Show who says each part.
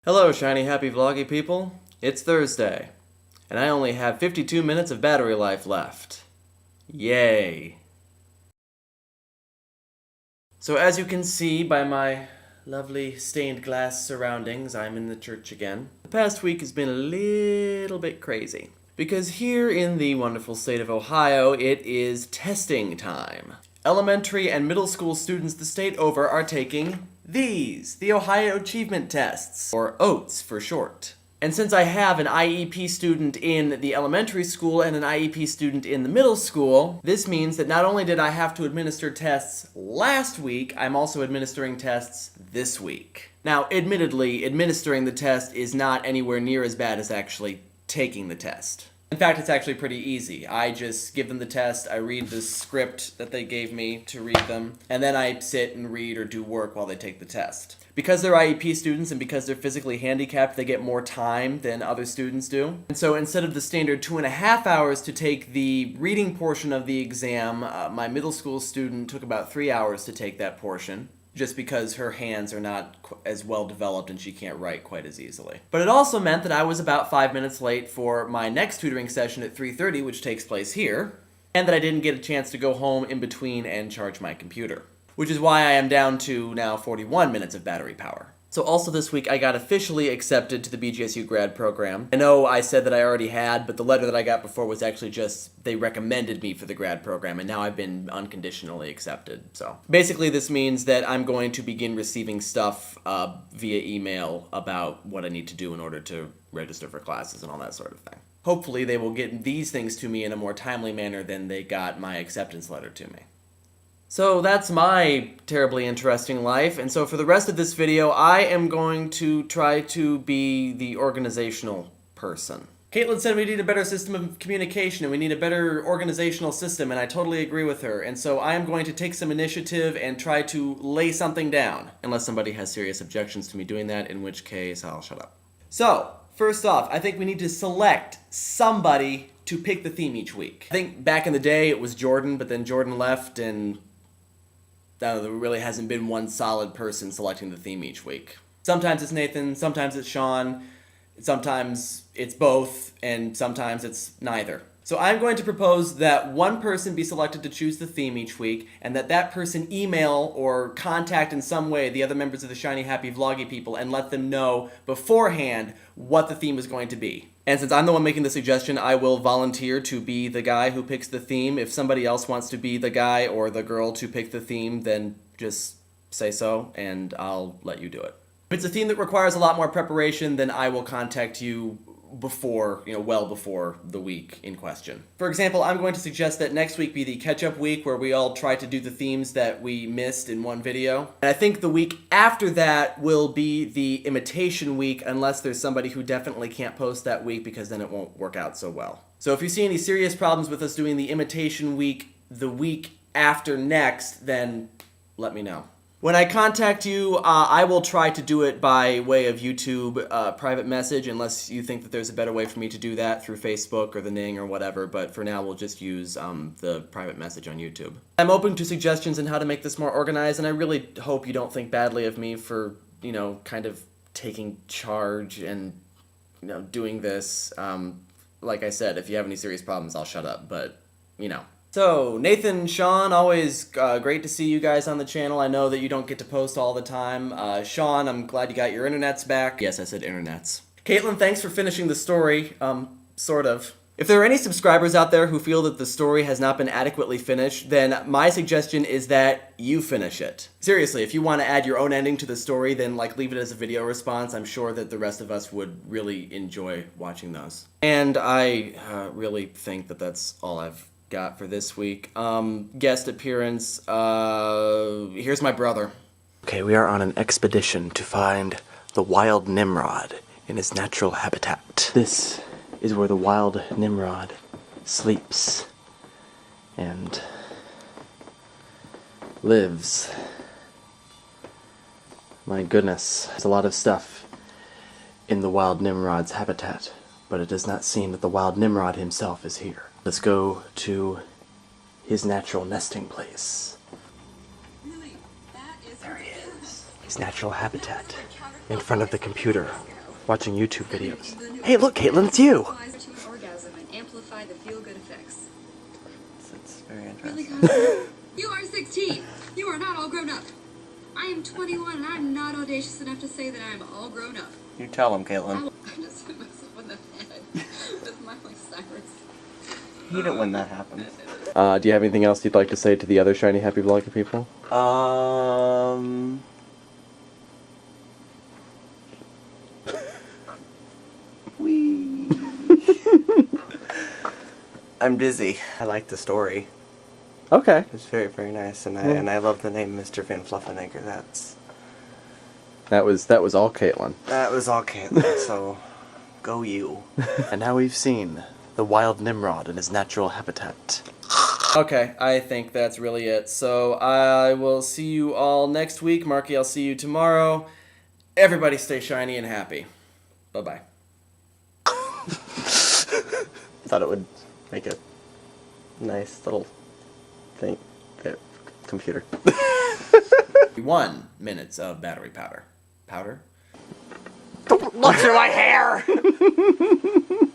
Speaker 1: Hello, shiny happy vloggy people. It's Thursday, and I only have 52 minutes of battery life left. Yay! So as you can see by my lovely stained glass surroundings, I'm in the church again. The past week has been a little bit crazy, because here in the wonderful state of Ohio, it is testing time. Elementary and middle school students the state over are taking these, the Ohio Achievement Tests, or OATS for short. And since I have an IEP student in the elementary school and an IEP student in the middle school, this means that not only did I have to administer tests last week, I'm also administering tests this week. Now, admittedly, administering the test is not anywhere near as bad as actually taking the test. In fact, it's actually pretty easy. I just give them the test, I read the script that they gave me to read them, and then I sit and read or do work while they take the test. Because they're IEP students and because they're physically handicapped, they get more time than other students do. And so instead of the standard 2.5 hours to take the reading portion of the exam, my middle school student took about 3 hours to take that portion, just because her hands are not as well developed and she can't write quite as easily. But it also meant that I was about 5 minutes late for my next tutoring session at 3:30, which takes place here, and that I didn't get a chance to go home in between and charge my computer. Which is why I am down to now 41 minutes of battery power. So also this week I got officially accepted to the BGSU grad program. I know I said that I already had, but the letter that I got before was actually just they recommended me for the grad program, and now I've been unconditionally accepted. So basically this means that I'm going to begin receiving stuff via email about what I need to do in order to register for classes and all that sort of thing. Hopefully they will get these things to me in a more timely manner than they got my acceptance letter to me. So that's my terribly interesting life, and so for the rest of this video, I am going to try to be the organizational person. Caitlin said we need a better system of communication and we need a better organizational system, and I totally agree with her, and so I am going to take some initiative and try to lay something down. Unless somebody has serious objections to me doing that, in which case I'll shut up. So, first off, I think we need to select somebody to pick the theme each week. I think back in the day it was Jordan, but then Jordan left and there really hasn't been one solid person selecting the theme each week. Sometimes it's Nathan, sometimes it's Sean, sometimes it's both, and sometimes it's neither. So I'm going to propose that one person be selected to choose the theme each week, and that person email or contact in some way the other members of the Shiny Happy Vloggy people and let them know beforehand what the theme is going to be. And since I'm the one making the suggestion, I will volunteer to be the guy who picks the theme. If somebody else wants to be the guy or the girl to pick the theme, then just say so, and I'll let you do it. If it's a theme that requires a lot more preparation, then I will contact you before, well before the week in question. For example, I'm going to suggest that next week be the catch-up week where we all try to do the themes that we missed in one video. And I think the week after that will be the imitation week, unless there's somebody who definitely can't post that week, because then it won't work out so well. So if you see any serious problems with us doing the imitation week the week after next, then let me know. When I contact you, I will try to do it by way of YouTube private message, unless you think that there's a better way for me to do that through Facebook or the Ning or whatever, but for now we'll just use the private message on YouTube. I'm open to suggestions on how to make this more organized, and I really hope you don't think badly of me for, kind of taking charge and, doing this. Like I said, if you have any serious problems, I'll shut up, but, So, Nathan, Sean, always great to see you guys on the channel. I know that you don't get to post all the time. Sean, I'm glad you got your internets back. Yes, I said internets. Caitlin, thanks for finishing the story, sort of. If there are any subscribers out there who feel that the story has not been adequately finished, then my suggestion is that you finish it. Seriously, if you want to add your own ending to the story, then leave it as a video response. I'm sure that the rest of us would really enjoy watching those. And I really think that that's all I've got for this week. Guest appearance, here's my brother. Okay, we are on an expedition to find the wild Nimrod in his natural habitat. This is where the wild Nimrod sleeps and lives. My goodness, there's a lot of stuff in the wild Nimrod's habitat, but it does not seem that the wild Nimrod himself is here. Let's go to his natural nesting place. There he is. His natural habitat, in front of the computer. watching YouTube videos. Hey, look, Caitlin, it's you!
Speaker 2: Orgasm and amplify the feel-good effects.
Speaker 1: It's very interesting.
Speaker 2: You are 16. You are not all grown up. I am 21 and I'm not audacious enough to say that I am all grown up.
Speaker 1: You tell him, Caitlin.
Speaker 2: I just hit myself in the head with Miley Cyrus.
Speaker 1: Hate it when that happens. Do you have anything else you'd like to say to the other Shiny Happy Vloggy people? I'm dizzy. I like the story. Okay. It's very, very nice, and I love the name Mr. Van Fluffenegger. That was all Caitlin. That was all Caitlin. So, go you. And now we've seen the wild Nimrod in his natural habitat. Okay, I think that's really it. So I will see you all next week. Marky, I'll see you tomorrow. Everybody stay shiny and happy. Bye-bye. Thought it would make a nice little thing. Computer. 1 minute of battery powder. Powder? Don't look through my hair!